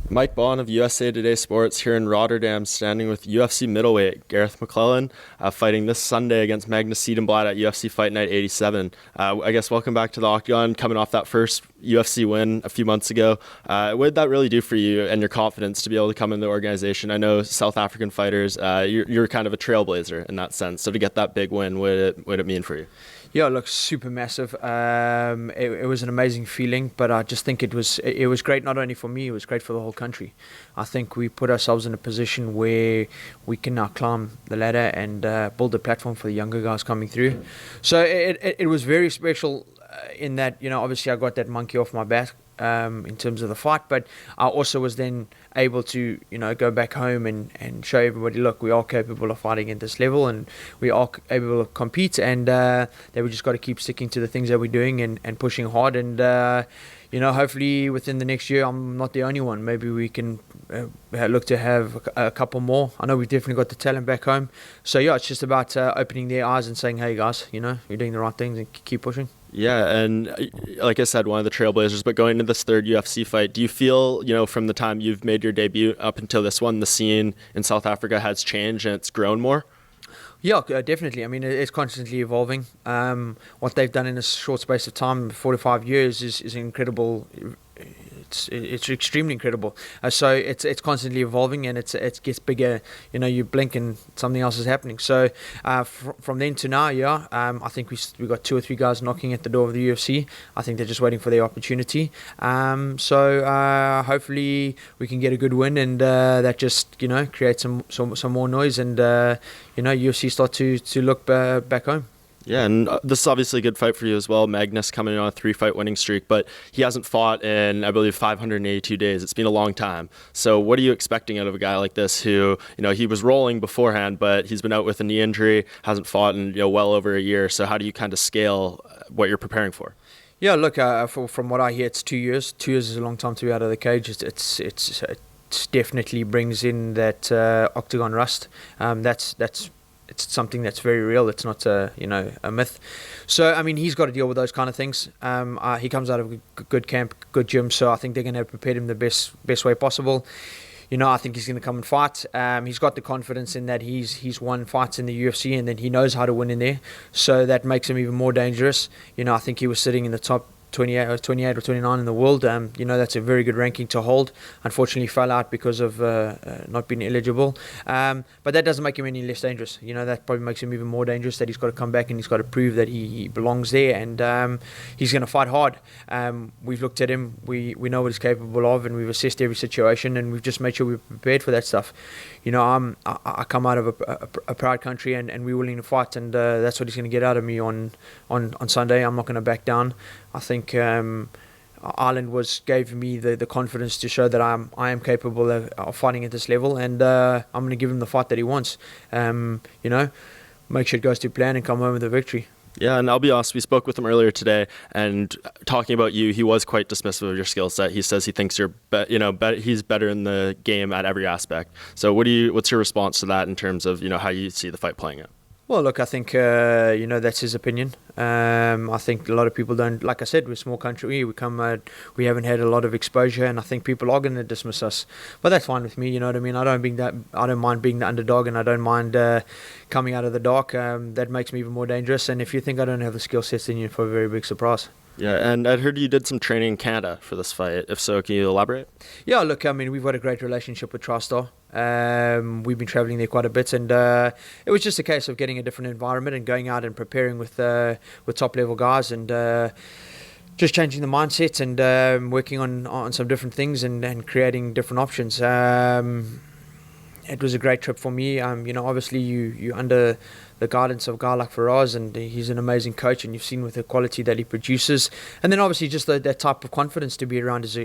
Mike Bond of USA Today Sports here in Rotterdam, standing with UFC middleweight Gareth McLellan, fighting this Sunday against Magnus Siedenblad at UFC Fight Night 87. I guess welcome back to the Octagon, coming off that first UFC win a few months ago. What did that really do for you and your confidence to be able to come in the organization? I know South African fighters, you're kind of a trailblazer in that sense. So to get that big win, what did it mean for you? Yeah, it looks super massive. It was an amazing feeling, but I just think it was great not only for me, it was great for the whole country. I think we put ourselves in a position where we can now climb the ladder and build a platform for the younger guys coming through. So it was very special in that, obviously I got that monkey off my back in terms of the fight, but I also was then able to go back home and show everybody, look, we are capable of fighting at this level and we are able to compete, and that we just got to keep sticking to the things that we're doing and pushing hard, and hopefully within the next year I'm not the only one. Maybe we can look to have a couple more. I know we've definitely got the talent back home, so yeah, it's just about opening their eyes and saying, hey guys, you're doing the right things and keep pushing. Yeah, and like I said, one of the trailblazers, but going into this third UFC fight, do you feel, from the time you've made your debut up until this one, the scene in South Africa has changed and it's grown more? Yeah, definitely. I mean, it's constantly evolving. What they've done in a short space of time, 4 to 5 years, is incredible. It's extremely incredible. So it's constantly evolving, and it gets bigger. You blink and something else is happening. So from then to now, yeah, I think we got 2 or 3 guys knocking at the door of the UFC. I think they're just waiting for their opportunity. So hopefully we can get a good win, and that just creates some more noise, and UFC start to look back home. Yeah, and this is obviously a good fight for you as well. Magnus coming in on a 3-fight winning streak, but he hasn't fought in, I believe, 582 days. It's been a long time. So what are you expecting out of a guy like this who, he was rolling beforehand, but he's been out with a knee injury, hasn't fought in, well over a year. So how do you kind of scale what you're preparing for? Yeah, look, from what I hear, it's 2 years. 2 years is a long time to be out of the cage. It definitely brings in that octagon rust. It's something that's very real. It's not a myth. So I mean, he's got to deal with those kind of things. He comes out of a good camp, good gym, so I think they're going to prepare him the best way possible. I think he's going to come and fight. He's got the confidence in that he's won fights in the UFC, and then he knows how to win in there. So that makes him even more dangerous. I think he was sitting in the top 28 or 29 in the world. That's a very good ranking to hold. Unfortunately, fell out because of not being eligible. But that doesn't make him any less dangerous. That probably makes him even more dangerous, that he's got to come back and he's got to prove that he belongs there, and he's going to fight hard. We've looked at him. We know what he's capable of, and we've assessed every situation, and we've just made sure we're prepared for that stuff. I come out of a proud country, and we're willing to fight, and that's what he's going to get out of me on Sunday. I'm not going to back down. I think Ireland gave me the confidence to show that I am capable of fighting at this level, and I'm going to give him the fight that he wants. Make sure it goes to plan and come home with a victory. Yeah, and I'll be honest, we spoke with him earlier today, and talking about you, he was quite dismissive of your skill set. He says he thinks he's better in the game at every aspect. So what's your response to that in terms of how you see the fight playing out? Well, look, I think, that's his opinion. I think a lot of people don't, like I said, we're a small country, we haven't had a lot of exposure, and I think people are going to dismiss us. But that's fine with me, you know what I mean? I don't mind being the underdog, and I don't mind coming out of the dark. That makes me even more dangerous, and if you think I don't have the skill sets, then you're for a very big surprise. Yeah, and I'd heard you did some training in Canada for this fight. If so, can you elaborate? Yeah, look, I mean, we've got a great relationship with TriStar. We've been traveling there quite a bit, and it was just a case of getting a different environment and going out and preparing with top level guys, and just changing the mindset and working on some different things and creating different options. It was a great trip for me. Obviously you under the guidance of a guy like Faraz, and he's an amazing coach, and you've seen with the quality that he produces, and then obviously just that type of confidence to be around is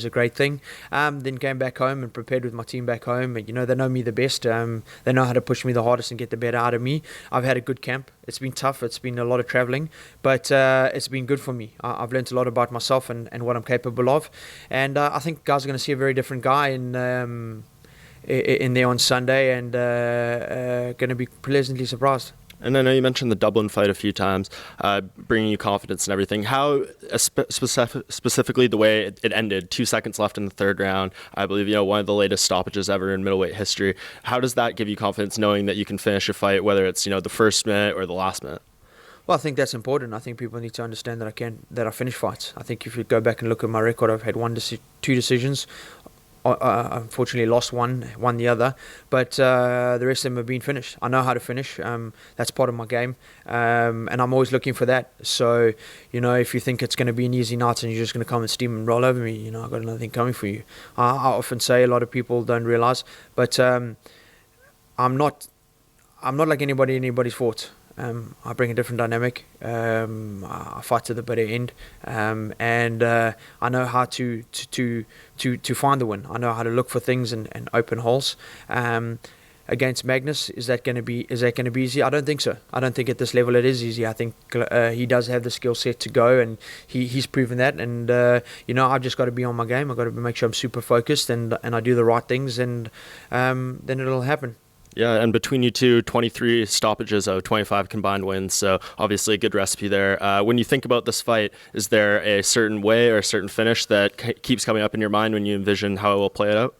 a great thing. Then came back home and prepared with my team back home, and they know me the best. They know how to push me the hardest and get the better out of me. I've had a good camp. It's been tough. It's been a lot of traveling, but it's been good for me. I've learned a lot about myself and what I'm capable of, and I think guys are going to see a very different guy in there on Sunday, and going to be pleasantly surprised. And I know you mentioned the Dublin fight a few times, bringing you confidence and everything. How, specifically the way it ended, 2 seconds left in the third round, I believe, one of the latest stoppages ever in middleweight history. How does that give you confidence knowing that you can finish a fight, whether it's, the first minute or the last minute? Well, I think that's important. I think people need to understand that I finish fights. I think if you go back and look at my record, I've had two decisions. Unfortunately lost one, won the other, but the rest of them have been finished. I know how to finish. That's part of my game, and I'm always looking for that. So, if you think it's going to be an easy night and you're just going to come and steam and roll over me, I've got nothing coming for you. I often say, a lot of people don't realise, but I'm not like anybody's fought. I bring a different dynamic. I fight to the bitter end, and I know how to find the win. I know how to look for things and open holes. Against Magnus, is that going to be easy? I don't think so. I don't think at this level it is easy. I think he does have the skill set to go, and he's proven that. And I've just got to be on my game. I've got to make sure I'm super focused and I do the right things, and then it'll happen. Yeah, and between you two, 23 stoppages out of 25 combined wins, so obviously a good recipe there. When you think about this fight, is there a certain way or a certain finish that keeps coming up in your mind when you envision how it will play it out?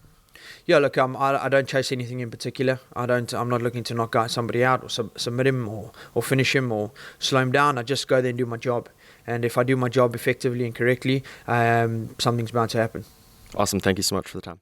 Yeah, look, I don't chase anything in particular. I'm not looking to knock somebody out or submit him or finish him or slow him down. I just go there and do my job. And if I do my job effectively and correctly, something's bound to happen. Awesome. Thank you so much for the time.